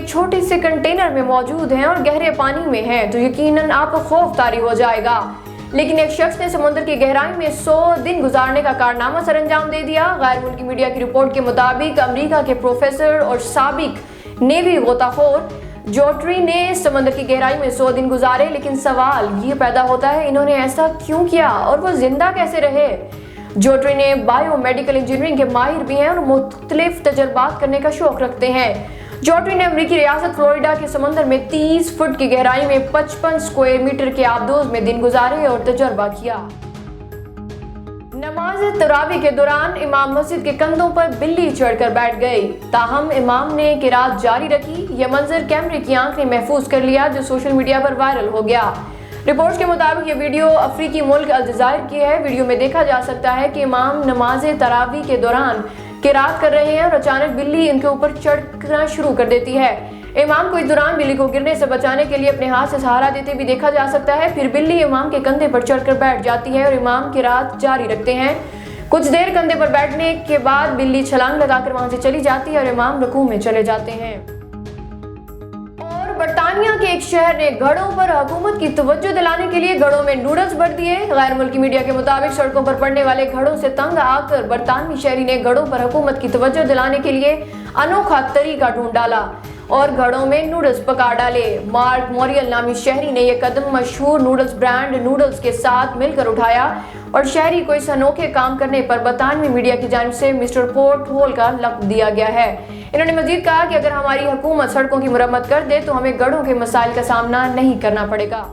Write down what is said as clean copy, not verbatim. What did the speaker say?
एक छोटे से कंटेनर में मौजूद हैं और गहरे पानी में हैं तो यकीनन आपको खौफ तारी हो जाएगा। लेकिन एक शख्स ने समुद्र की गहराई में 100 दिन गुजारने का कारनामा सरअंजाम दे दिया। गैर मुल्की मीडिया की रिपोर्ट के मुताबिक अमेरिका के प्रोफेसर और साबिक नेवी गोताखोर जोट्री ने समुद्र की गहराई में 100 दिन गुजारे, लेकिन सवाल ये पैदा होता है इन्होंने ऐसा क्यों किया और वो जिंदा कैसे रहे। जोट्री ने बायोमेडिकल इंजीनियरिंग के माहिर भी हैं और मुख्तलिफ तजर्बात करने का शौक रखते हैं। जोट्री ने अमेरिकी रियासत फ्लोरिडा के समंदर में 30 फुट की गहराई में 55 स्क्वायर मीटर के आबदोज में दिन गुजारे और तजर्बा किया। नमाज तरावी के दौरान इमाम मस्जिद के कंधों पर बिल्ली चढ़कर बैठ गई, ताहम इमाम ने किरात जारी रखी। यह मंजर कैमरे की आंख ने महफूज कर लिया जो सोशल मीडिया पर वायरल हो गया। रिपोर्ट्स के मुताबिक ये वीडियो अफ्रीकी मुल्क अल्जायर की है। वीडियो में देखा जा सकता है कि इमाम नमाज तरावी के दौरान किरात कर रहे हैं और अचानक बिल्ली इनके ऊपर चढ़ना शुरू कर देती है। इमाम को इस दौरान बिल्ली को गिरने से बचाने के लिए अपने हाथ से सहारा देते भी देखा जा सकता है। फिर बिल्ली इमाम के कंधे पर चढ़कर बैठ जाती है और इमाम किरात जारी रखते हैं। कुछ देर कंधे पर बैठने के बाद बिल्ली छलांग लगाकर वहां से चली जाती है और इमाम रुकू में चले जाते हैं। बर्तानिया के एक शहर ने घड़ों पर हुकूमत की तवज्जो दिलाने के लिए घड़ों में नूडल्स भर दिए। गैर मुल्की मीडिया के मुताबिक सड़कों पर पड़ने वाले घड़ों से तंग आकर बर्तानवी शहरी ने घड़ों पर हुकूमत की तवज्जो दिलाने के लिए अनोखा तरीका ढूंढ डाला और घड़ों में नूडल्स पका डाले। मार्क मोरियल नामी शहरी ने यह कदम मशहूर नूडल्स ब्रांड नूडल्स के साथ मिलकर उठाया और शहरी को इस अनोखे काम करने पर बर्तानवी मीडिया की जानिब से मिस्टर पोर्ट होल का लक़्ब दिया गया है। इन्होंने मजीद कहा कि अगर हमारी हुकूमत सड़कों की मरम्मत कर दे तो हमें घड़ों के मसाइल का सामना नहीं करना पड़ेगा।